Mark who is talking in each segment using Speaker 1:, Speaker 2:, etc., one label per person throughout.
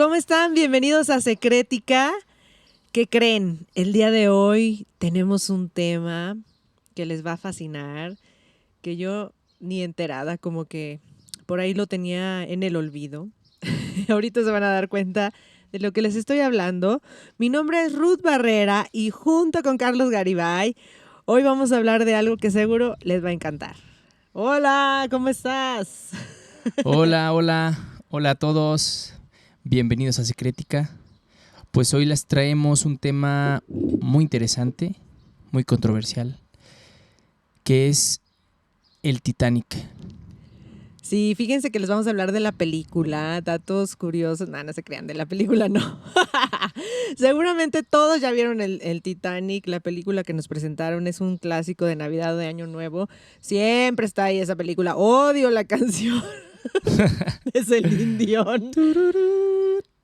Speaker 1: ¿Cómo están? Bienvenidos a Secrética. ¿Qué creen? El día de hoy tenemos un tema que les va a fascinar, que yo ni enterada, como que por ahí lo tenía en el olvido. Ahorita se van a dar cuenta de lo que les estoy hablando. Mi nombre es Ruth Barrera y junto con Carlos Garibay, hoy vamos a hablar de algo que seguro les va a encantar. Hola, ¿cómo estás?
Speaker 2: Hola a todos. Bienvenidos a Secrética. Pues hoy les traemos un tema muy interesante, muy controversial, que es el Titanic.
Speaker 1: Sí, fíjense que les vamos a hablar de la película, datos curiosos, no se crean, de la película no. Seguramente todos ya vieron el Titanic, la película que nos presentaron, es un clásico de Navidad o de Año Nuevo. Siempre está ahí esa película, odio la canción de Celine Dion.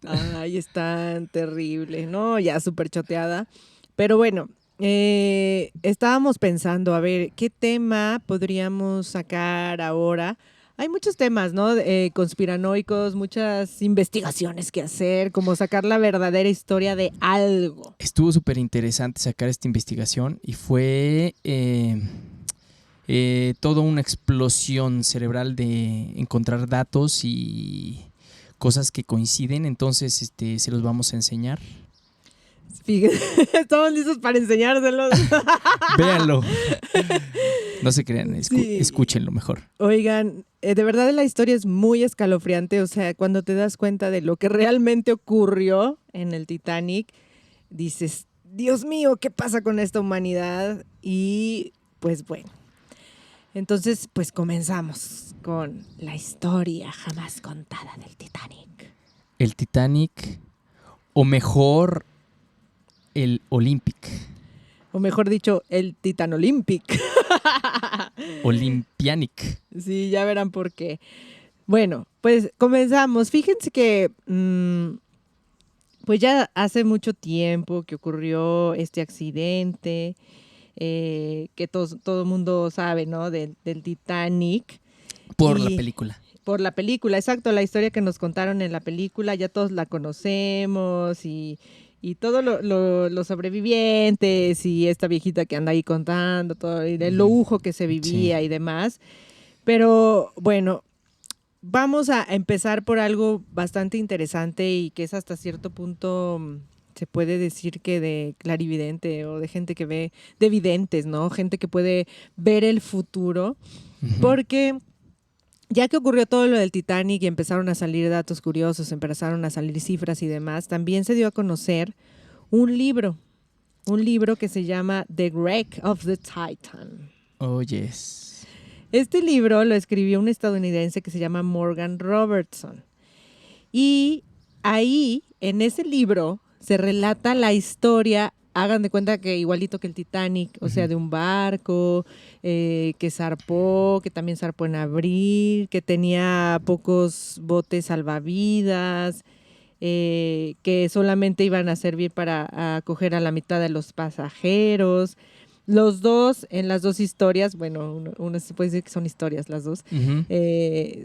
Speaker 1: Ay, es tan terrible, ¿no? Ya súper choteada. Pero bueno, estábamos pensando, a ver, ¿qué tema podríamos sacar ahora? Hay muchos temas, ¿no? Conspiranoicos, muchas investigaciones que hacer, como sacar la verdadera historia de algo.
Speaker 2: Estuvo súper interesante sacar esta investigación y fue toda una explosión cerebral de encontrar datos y cosas que coinciden. Entonces se los vamos a enseñar.
Speaker 1: Fíjense, estamos listos para enseñárselos.
Speaker 2: Véanlo. No se crean,
Speaker 1: Sí.
Speaker 2: escúchenlo mejor.
Speaker 1: Oigan, de verdad la historia es muy escalofriante, o sea, cuando te das cuenta de lo que realmente ocurrió en el Titanic, dices, Dios mío, ¿qué pasa con esta humanidad? Y pues bueno, entonces pues comenzamos con la historia jamás contada del Titanic.
Speaker 2: El Titanic, o mejor, el Olympic.
Speaker 1: O mejor dicho, el Titan Olympic.
Speaker 2: Olympianic.
Speaker 1: Sí, ya verán por qué. Bueno, pues comenzamos. Fíjense que pues ya hace mucho tiempo que ocurrió este accidente, que todo el mundo sabe, ¿no? Del Titanic.
Speaker 2: Por la película.
Speaker 1: Por la película, exacto, la historia que nos contaron en la película, ya todos la conocemos y todos los sobrevivientes y esta viejita que anda ahí contando, todo, y el lujo que se vivía
Speaker 2: Sí.
Speaker 1: y demás. Pero bueno, vamos a empezar por algo bastante interesante y que es hasta cierto punto, se puede decir que de clarividente o de gente que ve, de videntes, ¿no? Gente que puede ver el futuro, porque ya que ocurrió todo lo del Titanic y empezaron a salir datos curiosos, empezaron a salir cifras y demás, también se dio a conocer un libro que se llama The Wreck of the Titan.
Speaker 2: Oh, yes.
Speaker 1: Este libro lo escribió un estadounidense que se llama Morgan Robertson. Y ahí, en ese libro, se relata la historia, hagan de cuenta que igualito que el Titanic, o sea, de un barco que zarpó, que también zarpó en abril, que tenía pocos botes salvavidas, que solamente iban a servir para acoger a la mitad de los pasajeros. Los dos, en las dos historias, bueno, uno se puede decir que son historias las dos,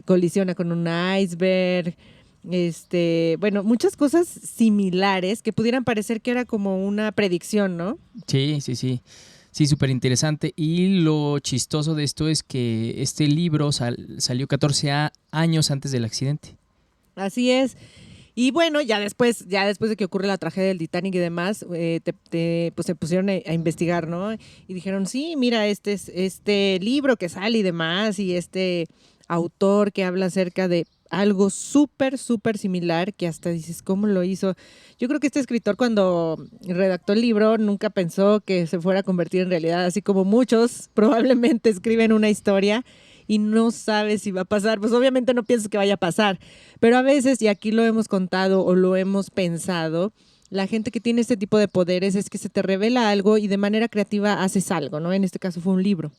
Speaker 1: colisiona con un iceberg, bueno, muchas cosas similares que pudieran parecer que era como una predicción, ¿no?
Speaker 2: Sí. Sí, súper interesante. Y lo chistoso de esto es que este libro salió 14 años antes del accidente.
Speaker 1: Así es. Y bueno, ya después de que ocurre la tragedia del Titanic y demás, pues se pusieron a investigar, ¿no? Y dijeron, sí, mira, este libro que sale y demás, y este autor que habla acerca de algo súper, súper similar, que hasta dices, ¿cómo lo hizo? Yo creo que este escritor, cuando redactó el libro, nunca pensó que se fuera a convertir en realidad, así como muchos probablemente escriben una historia y no sabes si va a pasar. Pues obviamente no piensas que vaya a pasar, pero a veces, y aquí lo hemos contado o lo hemos pensado, la gente que tiene este tipo de poderes es que se te revela algo y de manera creativa haces algo, ¿no? En este caso fue un libro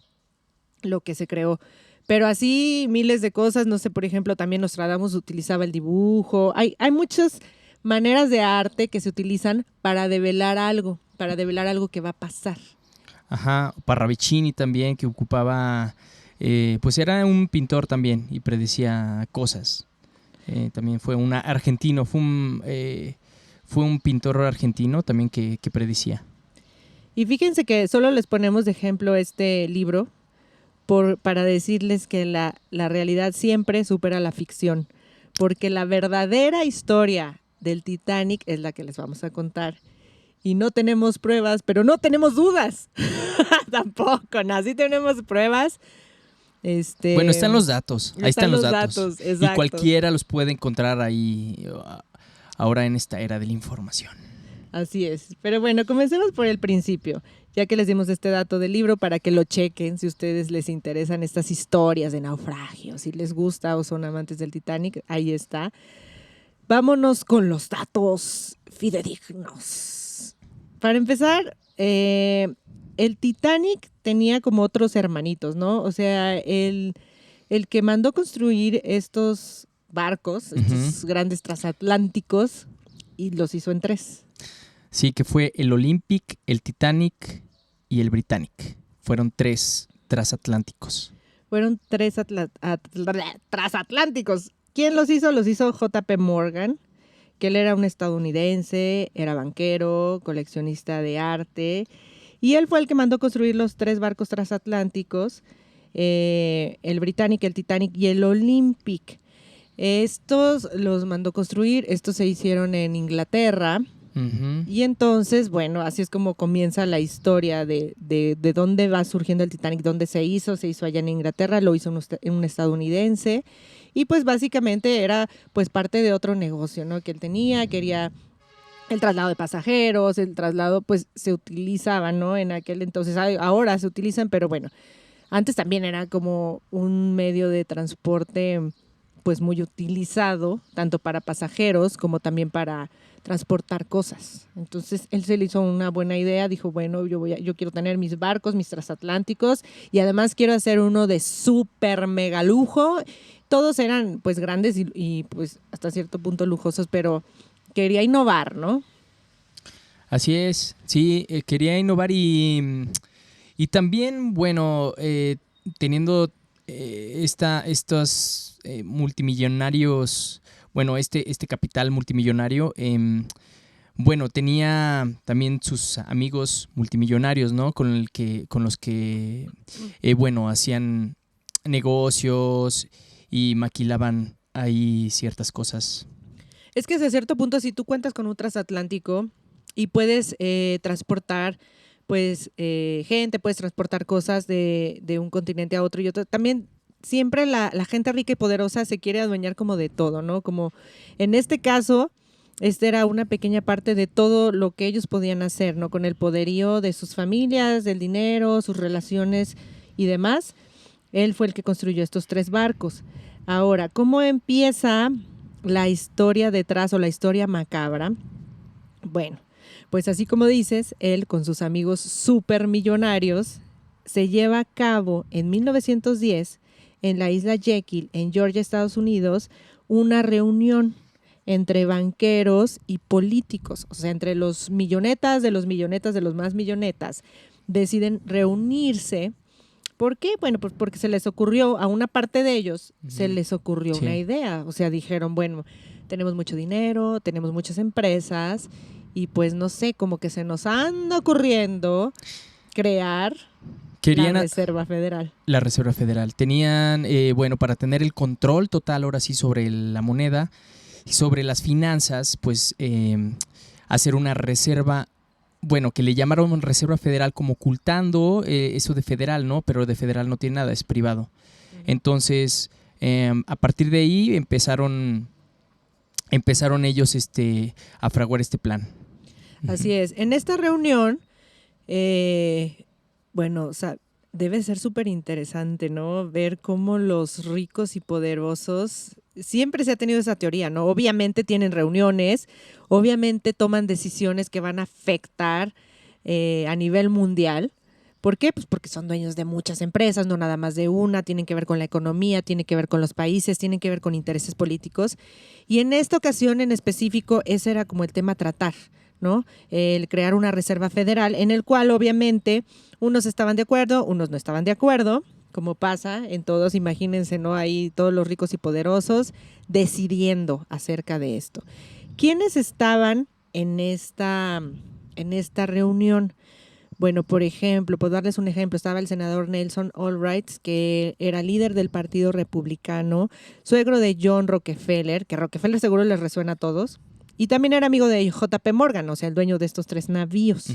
Speaker 1: lo que se creó. Pero así miles de cosas, no sé, por ejemplo, también Nostradamus utilizaba el dibujo. Hay muchas maneras de arte que se utilizan para develar algo que va a pasar.
Speaker 2: Ajá, Parravicini también, que ocupaba, pues era un pintor también y predecía cosas. También fue un argentino, fue un pintor argentino también que predecía.
Speaker 1: Y fíjense que solo les ponemos de ejemplo este libro para decirles que la realidad siempre supera la ficción, porque la verdadera historia del Titanic es la que les vamos a contar. Y no tenemos pruebas, pero no tenemos dudas. Tampoco, no, sí tenemos pruebas.
Speaker 2: Bueno, están los datos. Ahí están los datos.
Speaker 1: Exacto.
Speaker 2: Y cualquiera los puede encontrar ahí ahora en esta era de la información.
Speaker 1: Así es. Pero bueno, comencemos por el principio, ya que les dimos este dato del libro para que lo chequen si a ustedes les interesan estas historias de naufragio, si les gusta o son amantes del Titanic, ahí está. Vámonos con los datos fidedignos. Para empezar, el Titanic tenía como otros hermanitos, ¿no? O sea, el que mandó construir estos barcos, estos grandes transatlánticos, y los hizo en 3.
Speaker 2: Sí, que fue el Olympic, el Titanic y el Britannic. Fueron 3 transatlánticos.
Speaker 1: Fueron 3 transatlánticos. ¿Quién los hizo? Los hizo J.P. Morgan, que él era un estadounidense, era banquero, coleccionista de arte, y él fue el que mandó construir los 3 barcos transatlánticos, el Britannic, el Titanic y el Olympic. Estos los mandó construir, estos se hicieron en Inglaterra. Y entonces, bueno, así es como comienza la historia de dónde va surgiendo el Titanic, dónde se hizo allá en Inglaterra, lo hizo un estadounidense, y pues básicamente era pues parte de otro negocio, ¿no? Que él tenía, quería el traslado de pasajeros, el traslado pues se utilizaba, ¿no? En aquel entonces, ahora se utilizan, pero bueno, antes también era como un medio de transporte pues muy utilizado, tanto para pasajeros como también para transportar cosas. Entonces él se le hizo una buena idea, dijo, bueno, yo quiero tener mis barcos, mis transatlánticos, y además quiero hacer uno de súper mega lujo. Todos eran pues grandes y pues hasta cierto punto lujosos, pero quería innovar, ¿no?
Speaker 2: Así es, sí, quería innovar y también, bueno, teniendo estos multimillonarios, bueno, este capital multimillonario, bueno, tenía también sus amigos multimillonarios, ¿no? Con los que bueno, hacían negocios y maquilaban ahí ciertas cosas.
Speaker 1: Es que hasta cierto punto, si tú cuentas con un transatlántico y puedes transportar pues gente, puedes transportar cosas de un continente a otro y otro, también siempre la gente rica y poderosa se quiere adueñar como de todo, ¿no? Como en este caso, era una pequeña parte de todo lo que ellos podían hacer, ¿no? Con el poderío de sus familias, del dinero, sus relaciones y demás. Él fue el que construyó estos 3 barcos. Ahora, ¿cómo empieza la historia detrás o la historia macabra? Bueno, pues así como dices, él con sus amigos supermillonarios se lleva a cabo en 1910 en la isla Jekyll, en Georgia, Estados Unidos, una reunión entre banqueros y políticos, o sea, entre los millonetas, de los más millonetas, deciden reunirse. ¿Por qué? Bueno, pues porque se les ocurrió, a una parte de ellos, se les ocurrió una idea. O sea, dijeron, bueno, tenemos mucho dinero, tenemos muchas empresas, y pues no sé, como que se nos anda ocurriendo crear la Reserva Federal.
Speaker 2: La Reserva Federal. Tenían, bueno, para tener el control total ahora sí sobre la moneda y sobre las finanzas, pues hacer una reserva, bueno, que le llamaron Reserva Federal como ocultando eso de federal, ¿no? Pero de federal no tiene nada, es privado. Entonces, a partir de ahí empezaron ellos a fraguar este plan.
Speaker 1: Así es. En esta reunión, bueno, o sea, debe ser súper interesante, ¿no? Ver cómo los ricos y poderosos, siempre se ha tenido esa teoría, ¿no? Obviamente tienen reuniones, obviamente toman decisiones que van a afectar a nivel mundial. ¿Por qué? Pues porque son dueños de muchas empresas, no nada más de una, tienen que ver con la economía, tienen que ver con los países, tienen que ver con intereses políticos. Y en esta ocasión en específico, ese era como el tema a tratar, ¿no? El crear una reserva federal en el cual obviamente unos estaban de acuerdo, unos no estaban de acuerdo, como pasa en todos, imagínense, ¿no? Ahí todos los ricos y poderosos decidiendo acerca de esto. ¿Quiénes estaban en esta reunión? Bueno, por ejemplo, por darles un ejemplo, estaba el senador Nelson Albright, que era líder del Partido Republicano, suegro de John Rockefeller, que Rockefeller seguro les resuena a todos, y también era amigo de JP Morgan, o sea, el dueño de estos 3 navíos.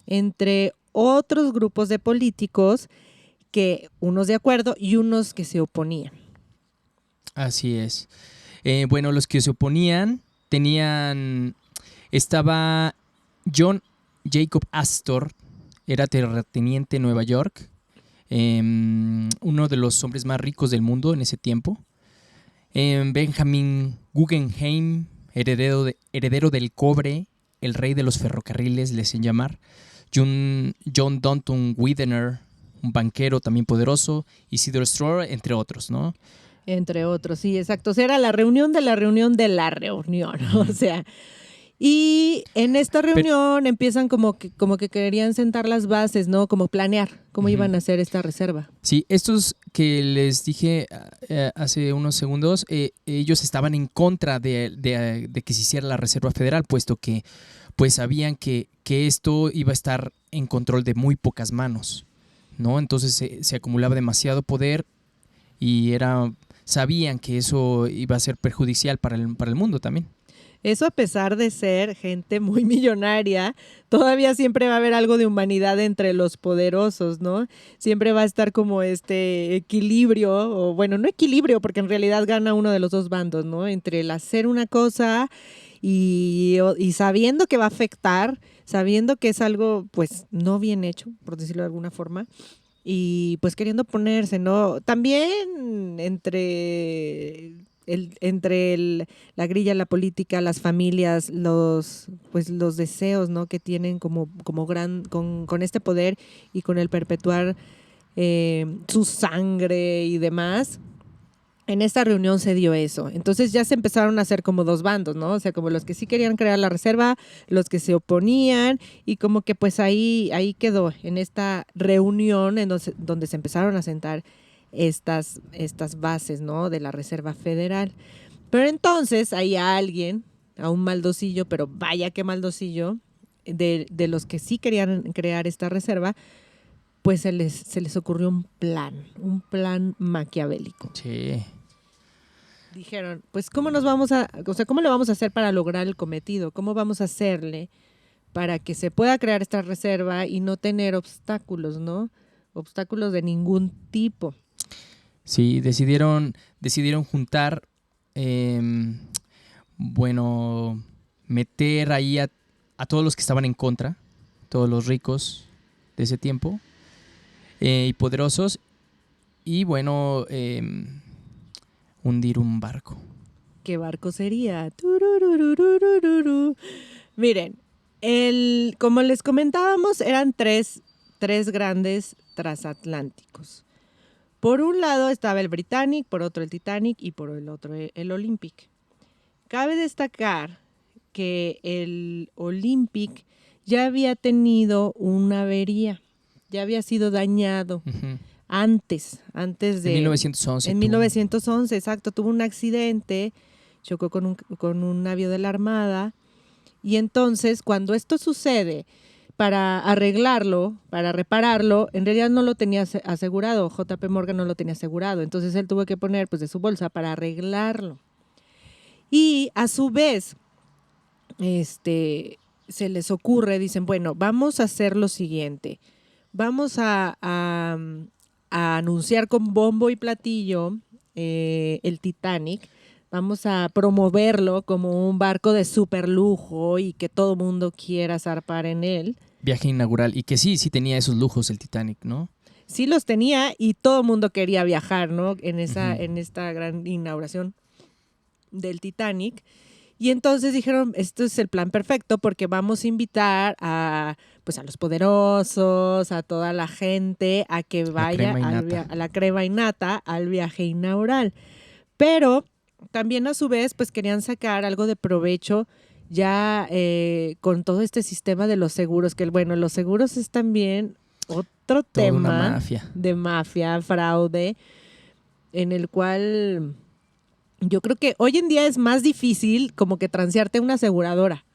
Speaker 1: Entre otros grupos de políticos, que unos de acuerdo y unos que se oponían.
Speaker 2: Así es. Bueno, los que se oponían estaba John Jacob Astor, era terrateniente en Nueva York, uno de los hombres más ricos del mundo en ese tiempo. Benjamin Guggenheim, heredero del cobre, el rey de los ferrocarriles, le hacen llamar. John Danton Widener, un banquero también poderoso. Isidore Strawer, entre otros, ¿no?
Speaker 1: Entre otros, sí, exacto. O sea, era la reunión de la reunión de la reunión, o sea. Y en esta reunión empiezan como que querían sentar las bases, ¿no? Como planear cómo iban a hacer esta reserva.
Speaker 2: Sí, estos que les dije hace unos segundos, ellos estaban en contra de que se hiciera la Reserva Federal, puesto que pues sabían que esto iba a estar en control de muy pocas manos, ¿no? Entonces se acumulaba demasiado poder y sabían que eso iba a ser perjudicial para el mundo también.
Speaker 1: Eso, a pesar de ser gente muy millonaria, todavía siempre va a haber algo de humanidad entre los poderosos, ¿no? Siempre va a estar como este equilibrio, o bueno, no equilibrio, porque en realidad gana uno de los dos bandos, ¿no? Entre el hacer una cosa y sabiendo que va a afectar, sabiendo que es algo, pues, no bien hecho, por decirlo de alguna forma, y pues queriendo ponerse, ¿no? También entre la grilla, la política, las familias, los deseos, ¿no? Que tienen como con este poder y con el perpetuar su sangre y demás. En esta reunión se dio eso. Entonces ya se empezaron a hacer como dos bandos, ¿no? O sea, como los que sí querían crear la reserva, los que se oponían, y como que pues ahí quedó, en esta reunión donde se empezaron a sentar estas bases, ¿no? De la Reserva Federal. Pero entonces hay alguien, a un maldosillo, pero vaya qué maldosillo, de los que sí querían crear esta reserva, pues se les ocurrió un plan maquiavélico.
Speaker 2: Sí.
Speaker 1: Dijeron, pues ¿cómo le vamos a hacer para lograr el cometido? ¿Cómo vamos a hacerle para que se pueda crear esta reserva y no tener obstáculos, ¿no? Obstáculos de ningún tipo.
Speaker 2: Sí, decidieron juntar, meter ahí a todos los que estaban en contra, todos los ricos de ese tiempo y poderosos, y bueno, hundir un barco.
Speaker 1: ¿Qué barco sería? Miren, como les comentábamos, eran tres grandes transatlánticos. Por un lado estaba el Britannic, por otro el Titanic y por el otro el Olympic. Cabe destacar que el Olympic ya había tenido una avería, ya había sido dañado.
Speaker 2: Uh-huh.
Speaker 1: Antes de...
Speaker 2: En 1911.
Speaker 1: En 1911, exacto. Tuvo un accidente, chocó con un navío de la Armada. Y entonces, cuando esto sucede, para arreglarlo, para repararlo, en realidad no lo tenía asegurado. JP Morgan no lo tenía asegurado. Entonces, él tuvo que poner pues de su bolsa para arreglarlo. Y a su vez, se les ocurre, dicen, bueno, vamos a hacer lo siguiente. Vamos a anunciar con bombo y platillo el Titanic. Vamos a promoverlo como un barco de súper lujo y que todo mundo quiera zarpar en él.
Speaker 2: Viaje inaugural. Y que sí tenía esos lujos el Titanic, ¿no?
Speaker 1: Sí los tenía y todo el mundo quería viajar, ¿no? En esta gran inauguración del Titanic. Y entonces dijeron, esto es el plan perfecto porque vamos a invitar a los poderosos, a toda la gente a que vaya a la crema y nata al viaje inaugural. Pero también a su vez pues querían sacar algo de provecho ya con todo este sistema de los seguros, que bueno, los seguros es también otro
Speaker 2: Toda
Speaker 1: tema
Speaker 2: una mafia.
Speaker 1: de mafia, fraude, en el cual yo creo que hoy en día es más difícil como que transearte una aseguradora,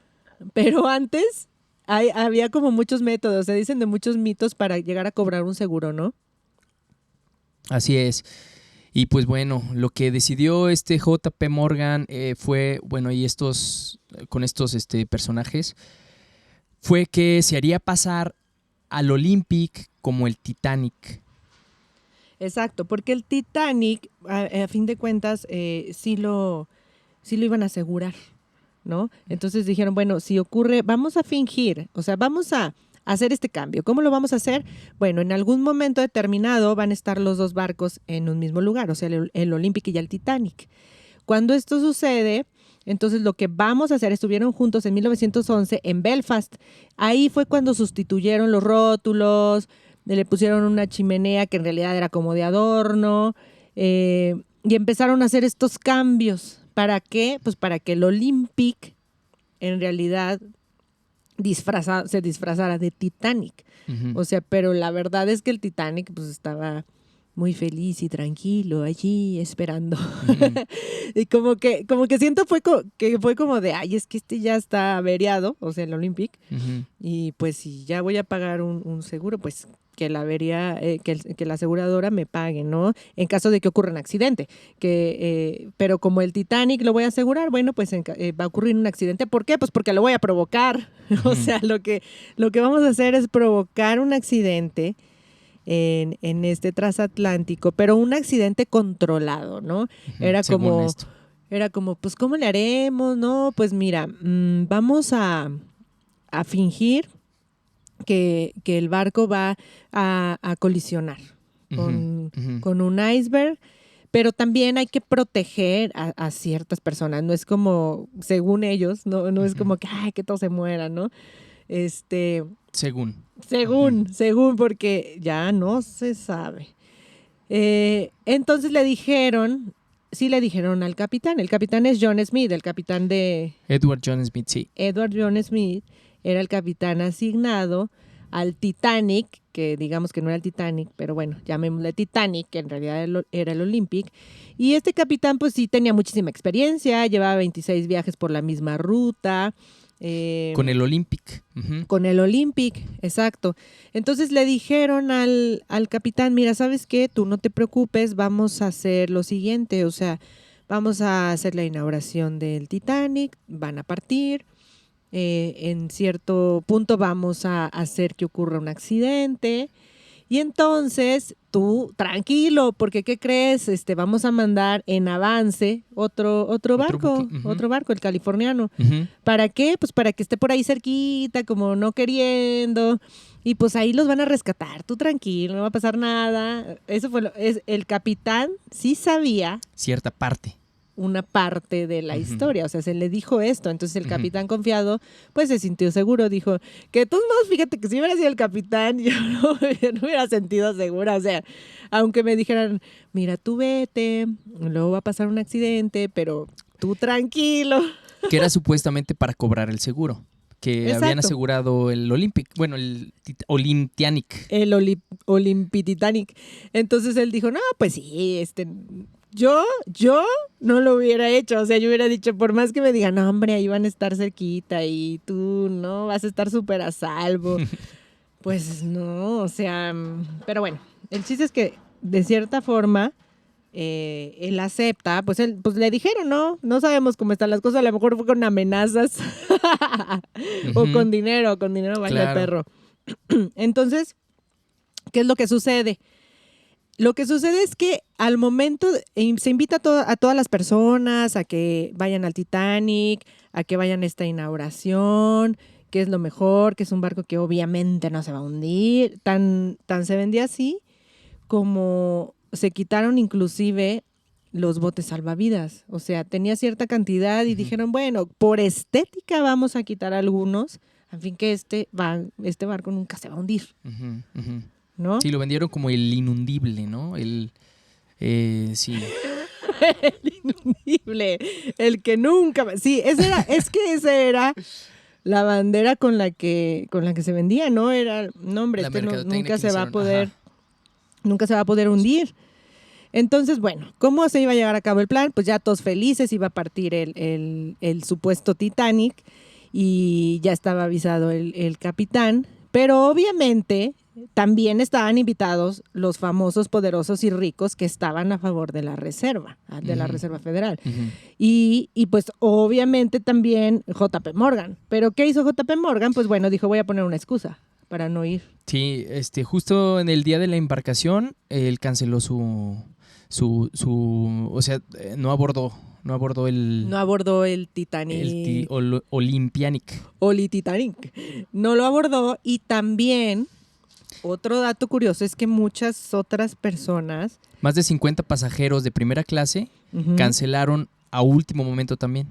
Speaker 1: pero antes había como muchos métodos, se dicen de muchos mitos para llegar a cobrar un seguro, ¿no?
Speaker 2: Así es. Y pues bueno, lo que decidió este JP Morgan fue, bueno, y con estos personajes, fue que se haría pasar al Olympic como el Titanic.
Speaker 1: Exacto, porque el Titanic, a fin de cuentas, sí lo iban a asegurar, ¿no? Entonces dijeron, bueno, si ocurre, vamos a fingir, o sea, vamos a hacer este cambio. ¿Cómo lo vamos a hacer? Bueno, en algún momento determinado van a estar los dos barcos en un mismo lugar, o sea, el Olympic y el Titanic. Cuando esto sucede, entonces lo que vamos a hacer, estuvieron juntos en 1911 en Belfast. Ahí fue cuando sustituyeron los rótulos, le pusieron una chimenea que en realidad era como de adorno, y empezaron a hacer estos cambios. ¿Para qué? Pues para que el Olympic en realidad se disfrazara de Titanic.
Speaker 2: Ujú.
Speaker 1: O sea, pero la verdad es que el Titanic pues estaba muy feliz y tranquilo allí esperando.
Speaker 2: Ujú.
Speaker 1: Y como que siento que fue como de, ay, es que este ya está averiado, o sea, el Olympic,
Speaker 2: Ujú.
Speaker 1: y pues si ya voy a pagar un seguro, pues que la avería, que la aseguradora me pague, ¿no? En caso de que ocurra un accidente. Pero como el Titanic lo voy a asegurar, bueno, pues va a ocurrir un accidente. ¿Por qué? Pues porque lo voy a provocar. O
Speaker 2: Ujú.
Speaker 1: sea, lo que vamos a hacer es provocar un accidente en este transatlántico, pero un accidente controlado, ¿no?
Speaker 2: Ujú.
Speaker 1: Era
Speaker 2: Según
Speaker 1: como,
Speaker 2: esto.
Speaker 1: pues, ¿cómo le haremos? No, pues mira, vamos a fingir que el barco va a colisionar con,
Speaker 2: Ujú. Ujú.
Speaker 1: con un iceberg, pero también hay que proteger a ciertas personas. No es como, según ellos, no es
Speaker 2: Ujú.
Speaker 1: como que, ay, que todos se mueran, ¿no?
Speaker 2: Según.
Speaker 1: Según, porque ya no se sabe. Entonces sí le dijeron al capitán. El capitán es John Smith, el capitán de
Speaker 2: Edward John Smith, sí.
Speaker 1: Edward John Smith, era el capitán asignado al Titanic, que digamos que no era el Titanic, pero bueno, llamémosle Titanic, que en realidad era el Olympic. Y este capitán pues sí tenía muchísima experiencia, llevaba 26 viajes por la misma ruta.
Speaker 2: Con el Olympic. Ujú.
Speaker 1: Con el Olympic, exacto. Entonces le dijeron al capitán, mira, ¿sabes qué? Tú no te preocupes, vamos a hacer lo siguiente, o sea, vamos a hacer la inauguración del Titanic, van a partir, en cierto punto vamos a hacer que ocurra un accidente. Y entonces tú, tranquilo, porque ¿qué crees? Vamos a mandar en avance otro barco,
Speaker 2: buque. Ujú.
Speaker 1: otro barco, el californiano.
Speaker 2: Ujú.
Speaker 1: ¿Para qué? Pues para que esté por ahí cerquita, como no queriendo. Y pues ahí los van a rescatar. Tú tranquilo, no va a pasar nada. Eso fue el capitán sí sabía
Speaker 2: Cierta parte.
Speaker 1: una parte de la
Speaker 2: Ujú.
Speaker 1: historia, o sea, se le dijo esto, entonces el
Speaker 2: Ujú.
Speaker 1: capitán confiado, pues se sintió seguro, dijo que de todos modos, fíjate que si hubiera sido el capitán, yo no me hubiera sentido segura, o sea, aunque me dijeran, mira, tú vete, luego va a pasar un accidente, pero tú tranquilo.
Speaker 2: Que era supuestamente para cobrar el seguro. Que habían
Speaker 1: Exacto.
Speaker 2: asegurado el Olympic, bueno, el Olympianic.
Speaker 1: El Olimpititanic. Entonces él dijo, no, pues sí, yo no lo hubiera hecho. O sea, yo hubiera dicho, por más que me digan, no, hombre, ahí van a estar cerquita y tú no vas a estar súper a salvo. Pues no, o sea, pero bueno, el chiste es que de cierta forma él acepta, pues le dijeron, no sabemos cómo están las cosas, a lo mejor fue con amenazas o
Speaker 2: Ujú.
Speaker 1: con dinero vale
Speaker 2: Claro.
Speaker 1: perro. Entonces, ¿qué es lo que sucede? Lo que sucede es que al momento se invita a todas las personas a que vayan al Titanic, a que vayan a esta inauguración, que es lo mejor, que es un barco que obviamente no se va a hundir. Tan se vendía así como se quitaron inclusive los botes salvavidas. O sea, tenía cierta cantidad y
Speaker 2: Ujú.
Speaker 1: dijeron, bueno, por estética vamos a quitar algunos, a fin que este barco nunca se va a hundir,
Speaker 2: Ujú. Ujú.
Speaker 1: ¿no?
Speaker 2: Sí, lo vendieron como el inundible, ¿no? Sí.
Speaker 1: El inundible, el que nunca... Sí, ese era la bandera con la que se vendía, ¿no? Era, no hombre,
Speaker 2: La
Speaker 1: este
Speaker 2: mercadotecnia
Speaker 1: nunca
Speaker 2: que
Speaker 1: se va a
Speaker 2: hicieron,
Speaker 1: poder,
Speaker 2: ajá.
Speaker 1: nunca se va a poder hundir. Entonces, bueno, ¿cómo se iba a llevar a cabo el plan? Pues ya todos felices, iba a partir el supuesto Titanic y ya estaba avisado el capitán, pero obviamente también estaban invitados los famosos, poderosos y ricos que estaban a favor de la reserva, de la
Speaker 2: Ujú.
Speaker 1: Reserva Federal.
Speaker 2: Ujú.
Speaker 1: Y pues obviamente también JP Morgan. ¿Pero qué hizo JP Morgan? Pues bueno, dijo, voy a poner una excusa para no ir.
Speaker 2: Sí, justo en el día de la embarcación, él canceló o sea, no abordó
Speaker 1: No abordó el Titanic.
Speaker 2: Olympianic.
Speaker 1: Oli Titanic. No lo abordó y también otro dato curioso es que muchas otras personas
Speaker 2: Más de 50 pasajeros de primera clase cancelaron a último momento también.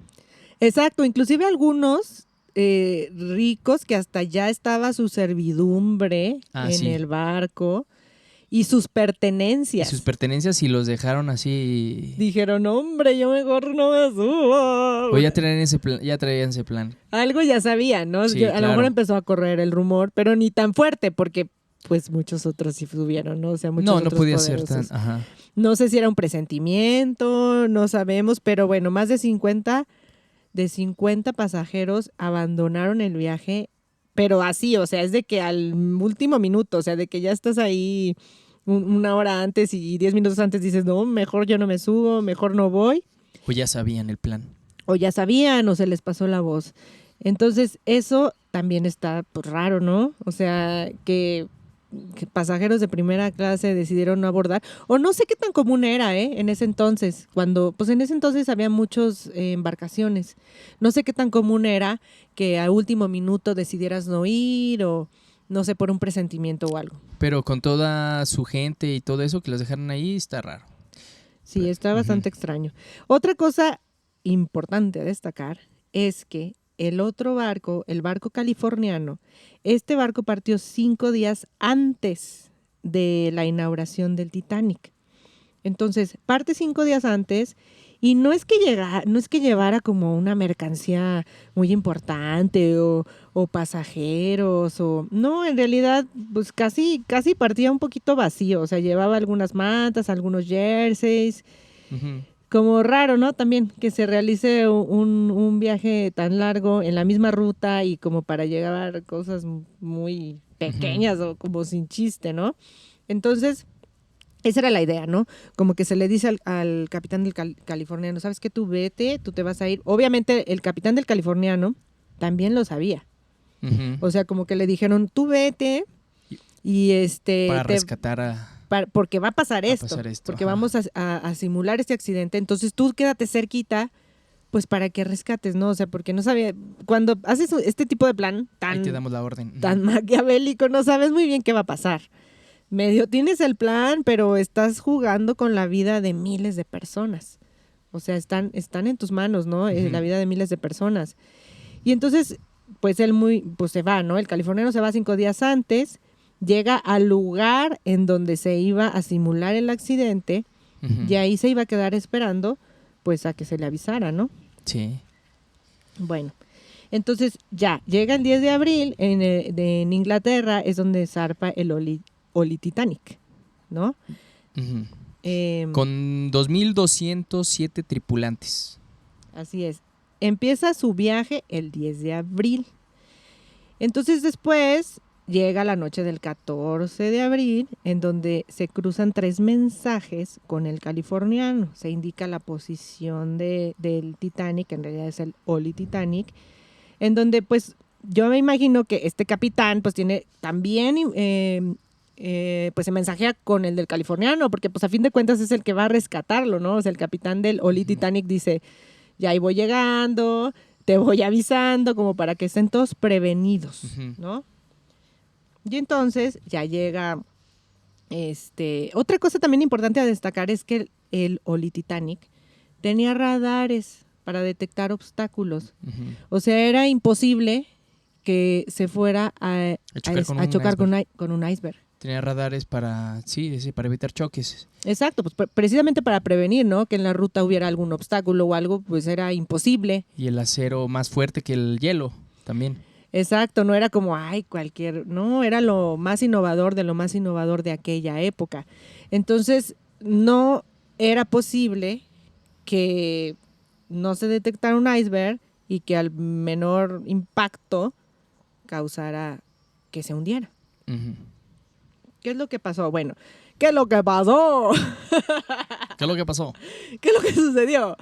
Speaker 1: Exacto, inclusive algunos ricos que hasta ya estaba su servidumbre en
Speaker 2: Sí.
Speaker 1: el barco y sus
Speaker 2: Y
Speaker 1: pertenencias.
Speaker 2: sus pertenencias y los dejaron así.
Speaker 1: Dijeron, hombre, yo mejor no me subo.
Speaker 2: Pues ya traían ese plan.
Speaker 1: Algo ya sabían, ¿no?
Speaker 2: Sí,
Speaker 1: A lo
Speaker 2: claro.
Speaker 1: mejor empezó a correr el rumor, pero ni tan fuerte, porque pues muchos otros sí subieron, ¿no? O sea, muchos
Speaker 2: No
Speaker 1: otros
Speaker 2: podía ser
Speaker 1: poderosos.
Speaker 2: tan. Ajá.
Speaker 1: No sé si era un presentimiento, no sabemos, pero bueno, más de 50 pasajeros abandonaron el viaje, pero así, o sea, es de que al último minuto, o sea, de que ya estás ahí una hora antes y 10 minutos antes dices, no, mejor yo no me subo, mejor no voy.
Speaker 2: Pues ya sabían el plan.
Speaker 1: O ya sabían o se les pasó la voz. Entonces, eso también está pues, raro, ¿no? O sea, que pasajeros de primera clase decidieron no abordar, o no sé qué tan común era, en ese entonces, pues en ese entonces había muchas embarcaciones, no sé qué tan común era que a último minuto decidieras no ir, o no sé, por un presentimiento o algo.
Speaker 2: Pero con toda su gente y todo eso que los dejaron ahí, está raro.
Speaker 1: Sí, está bastante extraño. Otra cosa importante a destacar es que el otro barco, el barco californiano, este barco partió 5 días antes de la inauguración del Titanic. Entonces, parte 5 días antes y no es que llevara como una mercancía muy importante o pasajeros no, en realidad pues casi partía un poquito vacío, o sea, llevaba algunas mantas, algunos jerseys. Como raro, ¿no? También que se realice un viaje tan largo en la misma ruta y como para llevar cosas muy pequeñas o como sin chiste, ¿no? Entonces, esa era la idea, ¿no? Como que se le dice al capitán del californiano, ¿sabes qué? Tú vete, tú te vas a ir. Obviamente el capitán del californiano también lo sabía. O sea, como que le dijeron, tú vete y
Speaker 2: para rescatar a...
Speaker 1: porque va a pasar esto, porque
Speaker 2: ajá.
Speaker 1: vamos a simular este accidente, entonces tú quédate cerquita, pues para que rescates, ¿no? O sea, porque no sabía, cuando haces este tipo de plan
Speaker 2: Ahí te damos la orden.
Speaker 1: tan maquiavélico, no sabes muy bien qué va a pasar. Medio tienes el plan, pero estás jugando con la vida de miles de personas. O sea, están en tus manos, ¿no? La vida de miles de personas. Y entonces, pues pues se va, ¿no? El californiano se va 5 días antes, llega al lugar en donde se iba a simular el accidente y ahí se iba a quedar esperando pues a que se le avisara, ¿no?
Speaker 2: Sí.
Speaker 1: Bueno, entonces ya, llega el 10 de abril en Inglaterra, es donde zarpa el Oli Titanic, ¿no?
Speaker 2: Con 2,207 tripulantes.
Speaker 1: Así es. Empieza su viaje el 10 de abril. Entonces después llega la noche del 14 de abril, en donde se cruzan 3 mensajes con el californiano. Se indica la posición del Titanic, que en realidad es el Oli Titanic, en donde pues yo me imagino que este capitán pues tiene también pues se mensajea con el del californiano, porque pues a fin de cuentas es el que va a rescatarlo, ¿no? O sea, el capitán del Oli Titanic dice, ya ahí voy llegando, te voy avisando, como para que estén todos prevenidos, ¿no? Y entonces ya llega, otra cosa también importante a destacar es que el Oli Titanic tenía radares para detectar obstáculos. O sea, era imposible que se fuera a chocar con un iceberg.
Speaker 2: Tenía radares para evitar choques.
Speaker 1: Exacto, pues precisamente para prevenir, ¿no? Que en la ruta hubiera algún obstáculo o algo, pues era imposible.
Speaker 2: Y el acero más fuerte que el hielo también.
Speaker 1: Exacto, no era como, ay, no, era lo más innovador de aquella época. Entonces, no era posible que no se detectara un iceberg y que al menor impacto causara que se hundiera.
Speaker 2: Ujú.
Speaker 1: ¿Qué es lo que pasó? Bueno, ¿qué es lo que pasó?
Speaker 2: ¿Qué es lo que pasó?
Speaker 1: ¿Qué es lo que sucedió?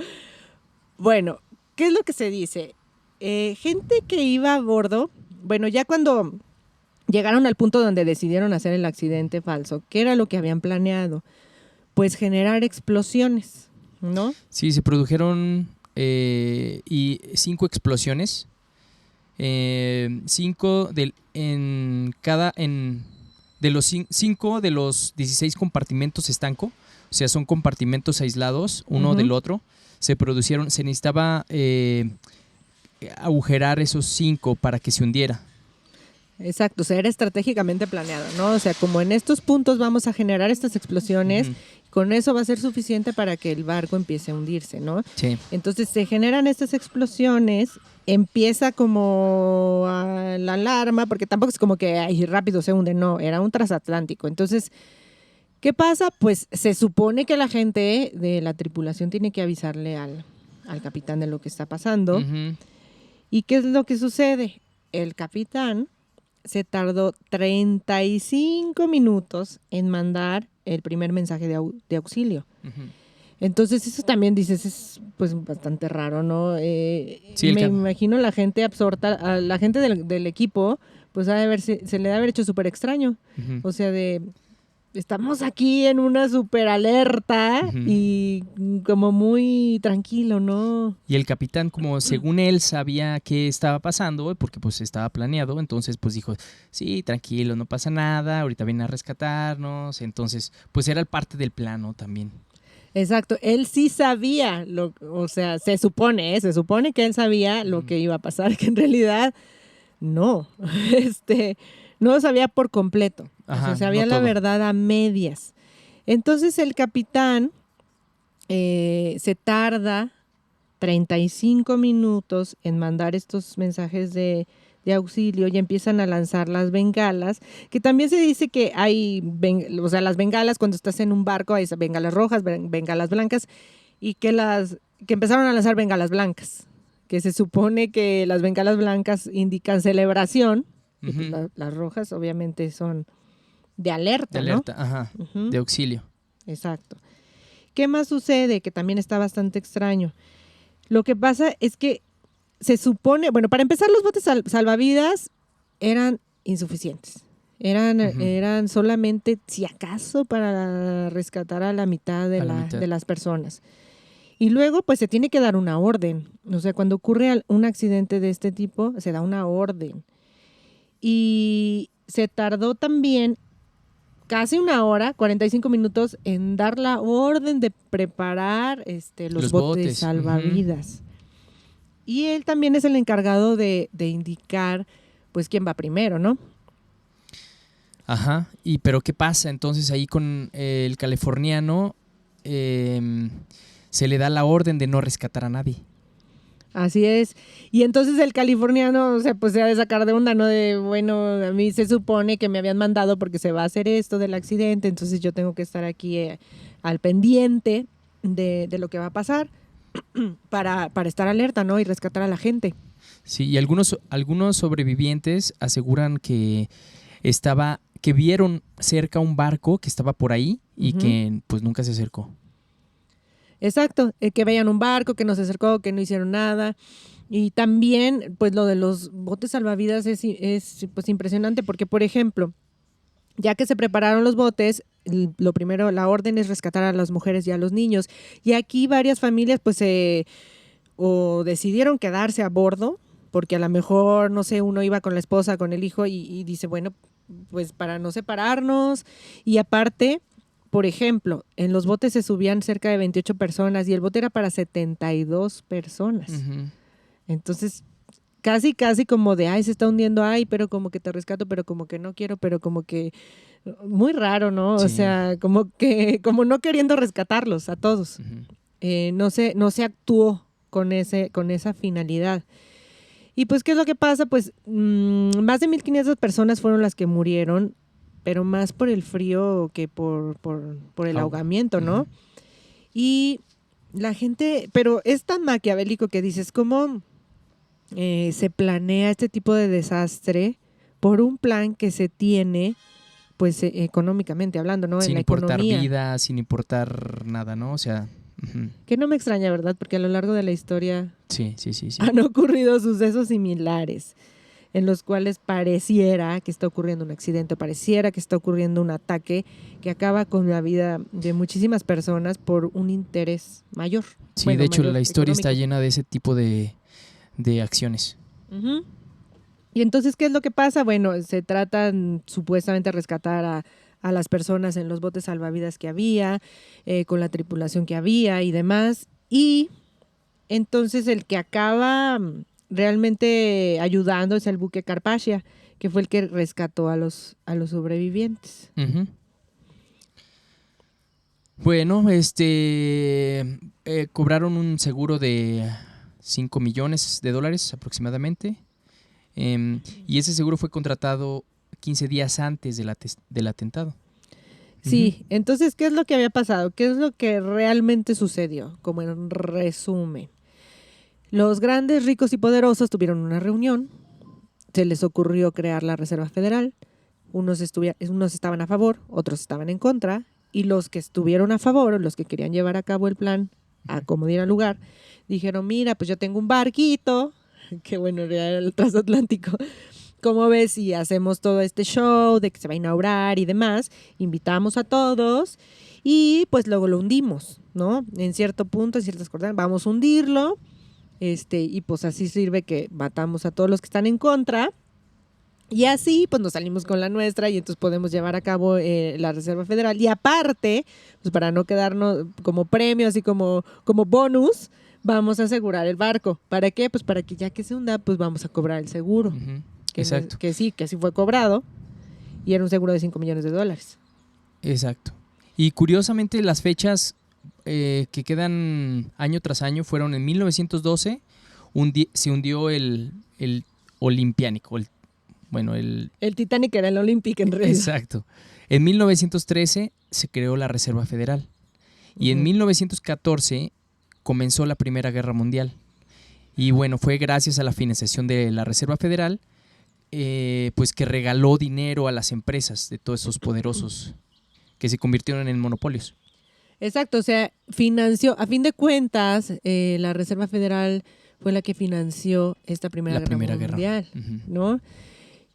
Speaker 1: Bueno, ¿qué es lo que se dice? Gente que iba a bordo, bueno, ya cuando llegaron al punto donde decidieron hacer el accidente falso, ¿qué era lo que habían planeado? Pues generar explosiones, ¿no?
Speaker 2: Sí, se produjeron 5 explosiones. 5 de los 5 de los 16 compartimentos estanco, o sea, son compartimentos aislados uno del otro. Se necesitaba agujerar esos 5 para que se hundiera.
Speaker 1: Exacto, o sea, era estratégicamente planeado, ¿no? O sea, como en estos puntos vamos a generar estas explosiones, con eso va a ser suficiente para que el barco empiece a hundirse, ¿no?
Speaker 2: Sí.
Speaker 1: Entonces se generan estas explosiones, empieza como la alarma, porque tampoco es como que ay, rápido se hunde, no, era un transatlántico. Entonces, ¿qué pasa? Pues se supone que la gente de la tripulación tiene que avisarle al capitán de lo que está pasando. ¿Y qué es lo que sucede? El capitán se tardó 35 minutos en mandar el primer mensaje de auxilio. Entonces eso también dices, es pues bastante raro, ¿no?
Speaker 2: Sí,
Speaker 1: me imagino la gente absorta, a la gente del equipo, pues se le debe haber hecho súper extraño. O sea, estamos aquí en una súper alerta y como muy tranquilo, ¿no?
Speaker 2: Y el capitán, como según él sabía qué estaba pasando, porque pues estaba planeado, entonces pues dijo, sí, tranquilo, no pasa nada, ahorita vienen a rescatarnos. Entonces, pues era parte del plano también.
Speaker 1: Exacto, él sí sabía, o sea, se supone que él sabía lo que iba a pasar, que en realidad no, no lo sabía por completo.
Speaker 2: Ajá,
Speaker 1: o sea, sabía
Speaker 2: no
Speaker 1: la
Speaker 2: todo.
Speaker 1: verdad a medias. Entonces el capitán se tarda 35 minutos en mandar estos mensajes de auxilio y empiezan a lanzar las bengalas, que también se dice que hay, o sea, las bengalas cuando estás en un barco, hay bengalas rojas, bengalas blancas, y que empezaron a lanzar bengalas blancas, que se supone que las bengalas blancas indican celebración, y pues las rojas obviamente son de alerta,
Speaker 2: De alerta,
Speaker 1: ¿no?
Speaker 2: ajá, de auxilio.
Speaker 1: Exacto. ¿Qué más sucede? Que también está bastante extraño. Lo que pasa es que se supone, bueno, para empezar los botes salvavidas eran insuficientes. Eran solamente, si acaso, para rescatar a la mitad de las personas. Y luego, pues se tiene que dar una orden. O sea, cuando ocurre un accidente de este tipo, se da una orden. Y se tardó también casi 1 hora, 45 minutos, en dar la orden de preparar los botes salvavidas. Y él también es el encargado de indicar, pues, quién va primero, ¿no?
Speaker 2: Ajá, pero ¿qué pasa entonces ahí con el californiano? Se le da la orden de no rescatar a nadie.
Speaker 1: Así es. Y entonces el californiano, o sea, pues se ha de sacar de onda, ¿no? De, bueno, a mí se supone que me habían mandado porque se va a hacer esto del accidente, entonces yo tengo que estar aquí al pendiente de lo que va a pasar para estar alerta, ¿no? Y rescatar a la gente.
Speaker 2: Sí, y algunos sobrevivientes aseguran que vieron cerca un barco que estaba por ahí y que pues nunca se acercó.
Speaker 1: Exacto, que veían un barco, que no se acercó, que no hicieron nada. Y también, pues lo de los botes salvavidas es pues impresionante porque, por ejemplo, ya que se prepararon los botes, lo primero, la orden es rescatar a las mujeres y a los niños. Y aquí varias familias pues o decidieron quedarse a bordo, porque a lo mejor, no sé, uno iba con la esposa, con el hijo y dice, bueno, pues para no separarnos. Y aparte, por ejemplo, en los botes se subían cerca de 28 personas y el bote era para 72 personas. Entonces, casi como de, ay, se está hundiendo, ay, pero como que te rescato, pero como que no quiero, pero como que muy raro, ¿no? Sí. O sea, como no queriendo rescatarlos a todos. No se actuó con esa finalidad. Y pues, ¿qué es lo que pasa? Pues más de 1,500 personas fueron las que murieron, pero más por el frío que por el ahogamiento, ¿no?
Speaker 2: Ujú.
Speaker 1: Y la gente, pero es tan maquiavélico que dices, ¿cómo se planea este tipo de desastre por un plan que se tiene, pues económicamente hablando, ¿no? En
Speaker 2: Sin
Speaker 1: la
Speaker 2: importar
Speaker 1: economía.
Speaker 2: vida, sin importar nada, ¿no? O sea, ujú.
Speaker 1: Que no me extraña, ¿verdad? Porque a lo largo de la historia
Speaker 2: Sí.
Speaker 1: han ocurrido sucesos similares en los cuales pareciera que está ocurriendo un accidente, pareciera que está ocurriendo un ataque que acaba con la vida de muchísimas personas por un interés mayor.
Speaker 2: Sí,
Speaker 1: Bueno,
Speaker 2: de hecho
Speaker 1: mayor
Speaker 2: la historia está
Speaker 1: económico.
Speaker 2: llena de ese tipo de acciones.
Speaker 1: Ujú. Y entonces, ¿qué es lo que pasa? Bueno, se tratan supuestamente de rescatar a las personas en los botes salvavidas que había, con la tripulación que había y demás. Y entonces el que acaba realmente ayudando es el buque Carpathia, que fue el que rescató a los sobrevivientes.
Speaker 2: Ujú. Bueno, cobraron un seguro de $5 millones aproximadamente. Y ese seguro fue contratado 15 días antes del atentado. Ujú.
Speaker 1: Sí, entonces, ¿qué es lo que había pasado? ¿Qué es lo que realmente sucedió? Como en resumen. Los grandes, ricos y poderosos tuvieron una reunión, se les ocurrió crear la Reserva Federal, unos estaban a favor, otros estaban en contra, y los que estuvieron a favor, los que querían llevar a cabo el plan a como diera lugar, dijeron, mira, pues yo tengo un barquito, que bueno, era el transatlántico, ¿cómo ves si hacemos todo este show de que se va a inaugurar y demás? Invitamos a todos y pues luego lo hundimos, ¿no? En cierto punto, en ciertas coordenadas, vamos a hundirlo, y pues así sirve que matamos a todos los que están en contra. Y así, pues nos salimos con la nuestra y entonces podemos llevar a cabo la Reserva Federal. Y aparte, pues para no quedarnos como premio, así como bonus, vamos a asegurar el barco. ¿Para qué? Pues para que ya que se hunda, pues vamos a cobrar el seguro.
Speaker 2: Ujú.
Speaker 1: Que,
Speaker 2: Exacto,
Speaker 1: que sí fue cobrado. Y era un seguro de $5 millones.
Speaker 2: exacto. Y curiosamente las fechas que quedan año tras año fueron en 1912, se hundió el Olimpiánico, el
Speaker 1: El Titanic era el Olympic en realidad.
Speaker 2: exacto. En 1913 se creó la Reserva Federal y en
Speaker 1: Ujú.
Speaker 2: 1914 comenzó la Primera Guerra Mundial. Y bueno, fue gracias a la financiación de la Reserva Federal, pues que regaló dinero a las empresas de todos esos poderosos que se convirtieron en monopolios.
Speaker 1: Exacto, o sea, financió, a fin de cuentas, la Reserva Federal fue la que financió esta
Speaker 2: La
Speaker 1: Primera Guerra
Speaker 2: Primera Guerra.
Speaker 1: Mundial,
Speaker 2: Ujú.
Speaker 1: ¿no?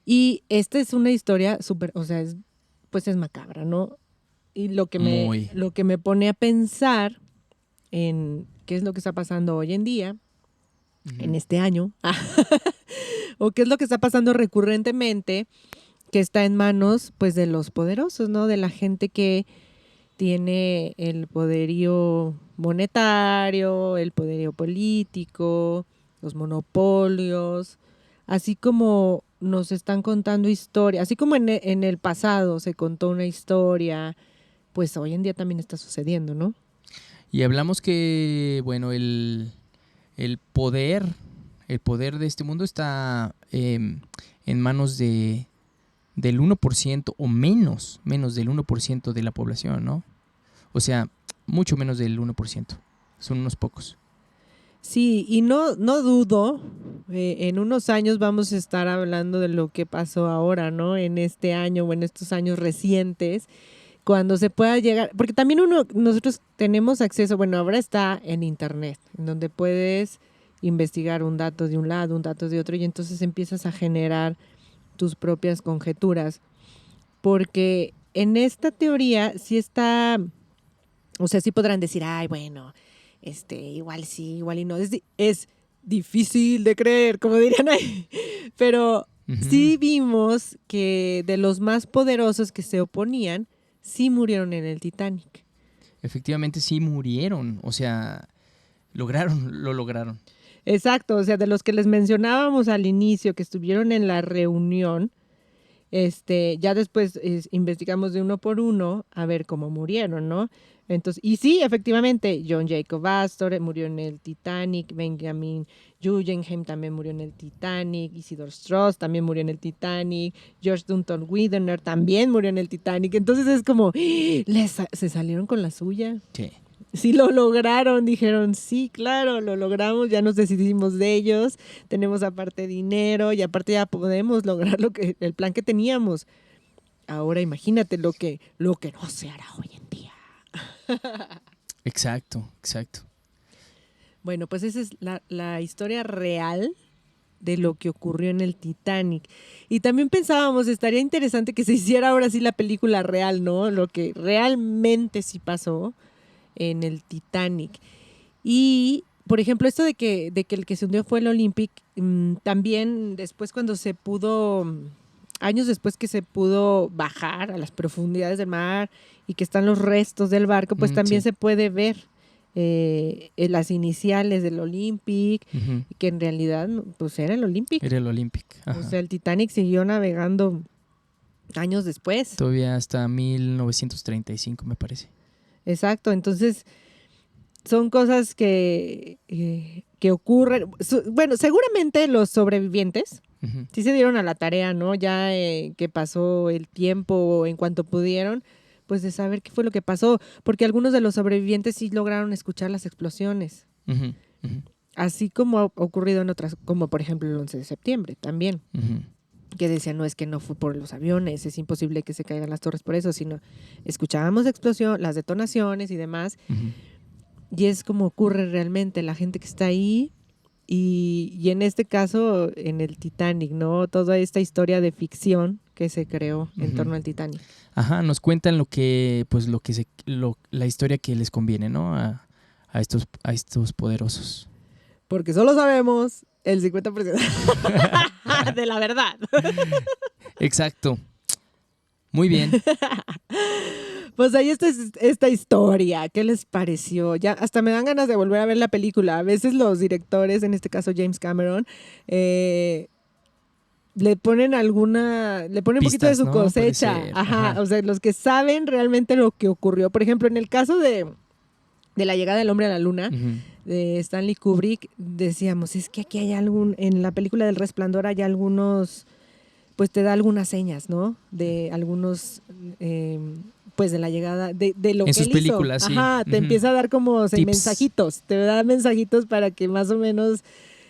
Speaker 1: Y esta es una historia súper, o sea, pues es macabra, ¿no? Y
Speaker 2: Muy.
Speaker 1: lo que me pone a pensar en qué es lo que está pasando hoy en día, en
Speaker 2: Ujú.
Speaker 1: este año, o qué es lo que está pasando recurrentemente, que está en manos, pues, de los poderosos, ¿no? De la gente que tiene el poderío monetario, el poderío político, los monopolios, así como nos están contando historias, así como en el pasado se contó una historia, pues hoy en día también está sucediendo, ¿no?
Speaker 2: Y hablamos que, bueno, el poder de este mundo está en manos del 1% o menos del 1% de la población, ¿no? O sea, mucho menos del 1%. Son unos pocos.
Speaker 1: Sí, y no dudo, en unos años vamos a estar hablando de lo que pasó ahora, ¿no? En este año o en estos años recientes, cuando se pueda llegar, porque también nosotros tenemos acceso, bueno, ahora está en internet, en donde puedes investigar un dato de un lado, un dato de otro, y entonces empiezas a generar tus propias conjeturas, porque en esta teoría sí está, o sea, sí podrán decir, ay, bueno, igual sí, igual y no, es difícil de creer, como dirían ahí, pero
Speaker 2: Ujú.
Speaker 1: sí vimos que de los más poderosos que se oponían, sí murieron en el Titanic.
Speaker 2: Efectivamente sí murieron. O sea, lo lograron.
Speaker 1: Exacto, o sea, de los que les mencionábamos al inicio, que estuvieron en la reunión, Ya después investigamos de uno por uno a ver cómo murieron, ¿no? Entonces, y sí, efectivamente, John Jacob Astor murió en el Titanic, Benjamin Guggenheim también murió en el Titanic, Isidor Strauss también murió en el Titanic, George Dunton Widener también murió en el Titanic. Entonces es como, se salieron con la suya.
Speaker 2: Sí.
Speaker 1: Sí lo lograron, dijeron, sí, claro, lo logramos, ya nos decidimos de ellos, tenemos aparte dinero y aparte ya podemos lograr el plan que teníamos. Ahora imagínate lo que no se hará hoy en día.
Speaker 2: Exacto.
Speaker 1: Bueno, pues esa es la historia real de lo que ocurrió en el Titanic. Y también pensábamos, estaría interesante que se hiciera ahora sí la película real, ¿no? Lo que realmente sí pasó en el Titanic. Y, por ejemplo, esto de que el que se hundió fue el Olympic, también después cuando se pudo, años después que se pudo bajar a las profundidades del mar y que están los restos del barco, pues también
Speaker 2: sí.
Speaker 1: se puede ver las iniciales del Olympic,
Speaker 2: Uh-huh.
Speaker 1: que en realidad pues era el Olympic.
Speaker 2: Era el Olympic. Ajá.
Speaker 1: O sea, el Titanic siguió navegando años después.
Speaker 2: Todavía hasta 1935, me parece.
Speaker 1: Exacto, entonces son cosas que ocurren. Bueno, seguramente los sobrevivientes
Speaker 2: Uh-huh.
Speaker 1: sí se dieron a la tarea, ¿no? Ya que pasó el tiempo en cuanto pudieron, pues de saber qué fue lo que pasó, porque algunos de los sobrevivientes sí lograron escuchar las explosiones,
Speaker 2: Uh-huh. Uh-huh.
Speaker 1: así como ha ocurrido en otras, como por ejemplo el 11 de septiembre también.
Speaker 2: Uh-huh.
Speaker 1: Que decían, no, es que no fue por los aviones, es imposible que se caigan las torres por eso, sino escuchábamos las detonaciones y demás,
Speaker 2: Uh-huh.
Speaker 1: y es como ocurre realmente, la gente que está ahí, y en este caso, en el Titanic, ¿no? Toda esta historia de ficción que se creó en
Speaker 2: Uh-huh.
Speaker 1: torno al Titanic.
Speaker 2: Ajá, nos cuentan la historia que les conviene, ¿no? A estos poderosos.
Speaker 1: Porque solo sabemos el 50% de la verdad.
Speaker 2: Exacto. Muy bien.
Speaker 1: Pues ahí está esta historia. ¿Qué les pareció? Ya hasta me dan ganas de volver a ver la película. A veces los directores, en este caso James Cameron, le ponen un poquito de
Speaker 2: Pistas,
Speaker 1: su
Speaker 2: ¿no?
Speaker 1: cosecha.
Speaker 2: Puede ser.
Speaker 1: Ajá.
Speaker 2: Ajá.
Speaker 1: O sea, los que saben realmente lo que ocurrió. Por ejemplo, en el caso de la llegada del hombre a la luna,
Speaker 2: Uh-huh.
Speaker 1: de Stanley Kubrick, decíamos, es que aquí hay en la película del Resplandor hay algunos, pues te da algunas señas, ¿no? De algunos, pues de la llegada, de lo
Speaker 2: En
Speaker 1: que
Speaker 2: sus
Speaker 1: él
Speaker 2: películas,
Speaker 1: hizo.
Speaker 2: sí.
Speaker 1: Ajá, te
Speaker 2: Uh-huh.
Speaker 1: empieza a dar como
Speaker 2: Tips.
Speaker 1: mensajitos, te da mensajitos para que más o menos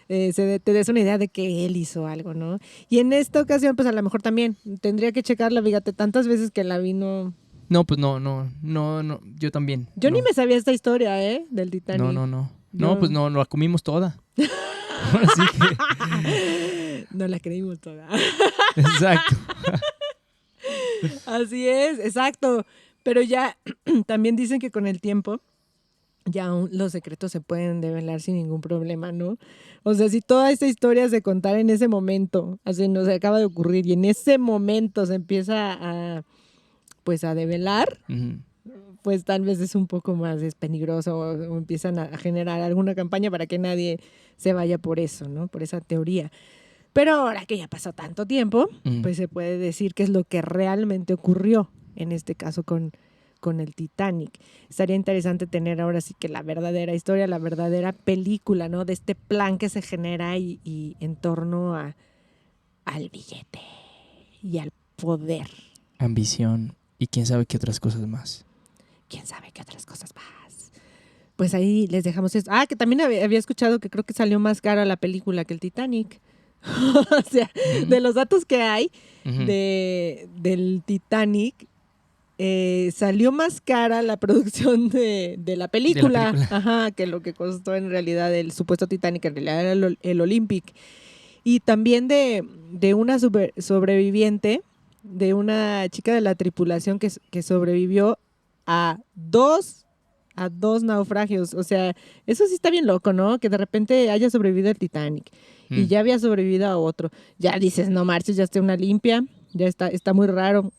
Speaker 1: te des una idea de que él hizo algo, ¿no? Y en esta ocasión, pues a lo mejor también tendría que checarla, fíjate, tantas veces que la vi, no,
Speaker 2: No, yo también.
Speaker 1: yo
Speaker 2: no.
Speaker 1: ni me sabía esta historia, del Titanic.
Speaker 2: No.
Speaker 1: No.
Speaker 2: No, pues no, la comimos toda. Ahora sí que.
Speaker 1: No la creímos toda.
Speaker 2: Exacto.
Speaker 1: Así es, exacto. Pero ya también dicen que con el tiempo ya los secretos se pueden develar sin ningún problema, ¿no? O sea, si toda esta historia se contara en ese momento, así nos acaba de ocurrir, y en ese momento se empieza a develar,
Speaker 2: Uh-huh.
Speaker 1: pues tal vez es un poco más peligroso o empiezan a generar alguna campaña para que nadie se vaya por eso, ¿no? Por esa teoría. Pero ahora que ya pasó tanto tiempo,
Speaker 2: Uh-huh.
Speaker 1: pues se puede decir qué es lo que realmente ocurrió, en este caso con el Titanic. Estaría interesante tener ahora sí que la verdadera historia, la verdadera película, ¿no? De este plan que se genera y en torno al billete y al poder.
Speaker 2: Ambición y quién sabe qué otras cosas más.
Speaker 1: ¿Quién sabe qué otras cosas más? Pues ahí les dejamos esto. Que también había escuchado que creo que salió más cara la película que el Titanic. O sea, de los datos que hay
Speaker 2: Uh-huh.
Speaker 1: del Titanic, salió más cara la producción de la película, ajá, que lo que costó en realidad el supuesto Titanic, en realidad era el Olympic. Y también de una sobreviviente, de una chica de la tripulación que sobrevivió a dos naufragios. O sea, eso sí está bien loco, ¿no? Que de repente haya sobrevivido al Titanic y ya había sobrevivido a otro. Ya dices, no marches, ya está una limpia, ya está muy raro.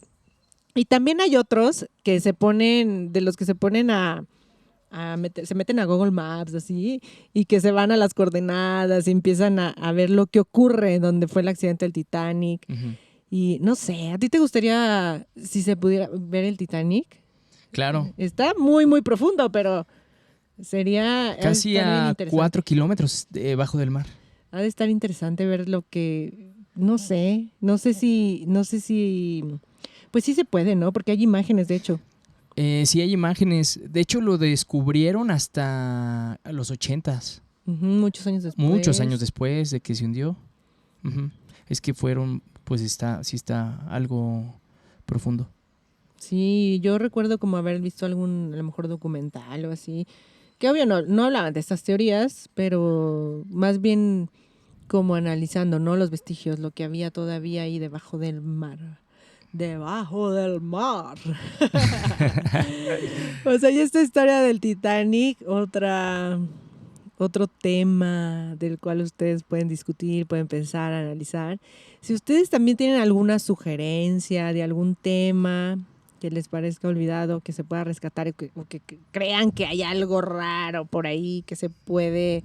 Speaker 1: Y también hay otros que se ponen, de los que se ponen se meten a Google Maps, así, y que se van a las coordenadas y empiezan a ver lo que ocurre donde fue el accidente del Titanic.
Speaker 2: Uh-huh.
Speaker 1: Y no sé, ¿a ti te gustaría, si se pudiera ver el Titanic?
Speaker 2: Claro,
Speaker 1: Está muy, muy profundo, pero sería...
Speaker 2: casi
Speaker 1: ha de estar bien
Speaker 2: a
Speaker 1: interesante.
Speaker 2: 4 kilómetros debajo del mar.
Speaker 1: Ha de estar interesante ver lo que... No sé si... Pues sí se puede, ¿no? Porque hay imágenes, de hecho.
Speaker 2: Sí hay imágenes. De hecho, lo descubrieron hasta los 80s.
Speaker 1: Ujú, muchos años después.
Speaker 2: Muchos años después de que se hundió. Ujú. Es que fueron, pues sí está algo profundo.
Speaker 1: Sí, yo recuerdo como haber visto algún, a lo mejor documental o así, que obvio no hablaban de estas teorías, pero más bien como analizando, ¿no? Los vestigios, lo que había todavía ahí debajo del mar. Debajo del mar. O sea, y esta historia del Titanic, otro tema del cual ustedes pueden discutir, pueden pensar, analizar. Si ustedes también tienen alguna sugerencia de algún tema que les parezca olvidado, que se pueda rescatar o que crean que hay algo raro por ahí que se puede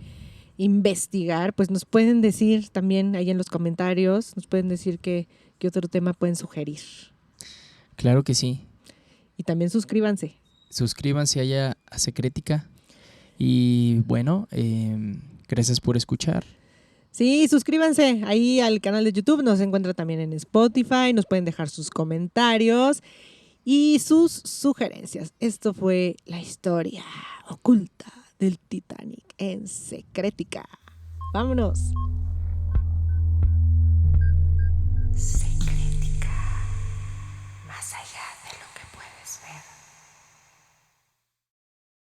Speaker 1: investigar, pues nos pueden decir también ahí en los comentarios, nos pueden decir qué otro tema pueden sugerir.
Speaker 2: Claro que sí.
Speaker 1: Y también suscríbanse.
Speaker 2: Suscríbanse allá a Secrética. Y bueno, gracias por escuchar.
Speaker 1: Sí, suscríbanse ahí al canal de YouTube, nos encuentra también en Spotify, nos pueden dejar sus comentarios y sus sugerencias. Esto fue la historia oculta del Titanic en Secrética. ¡Vámonos!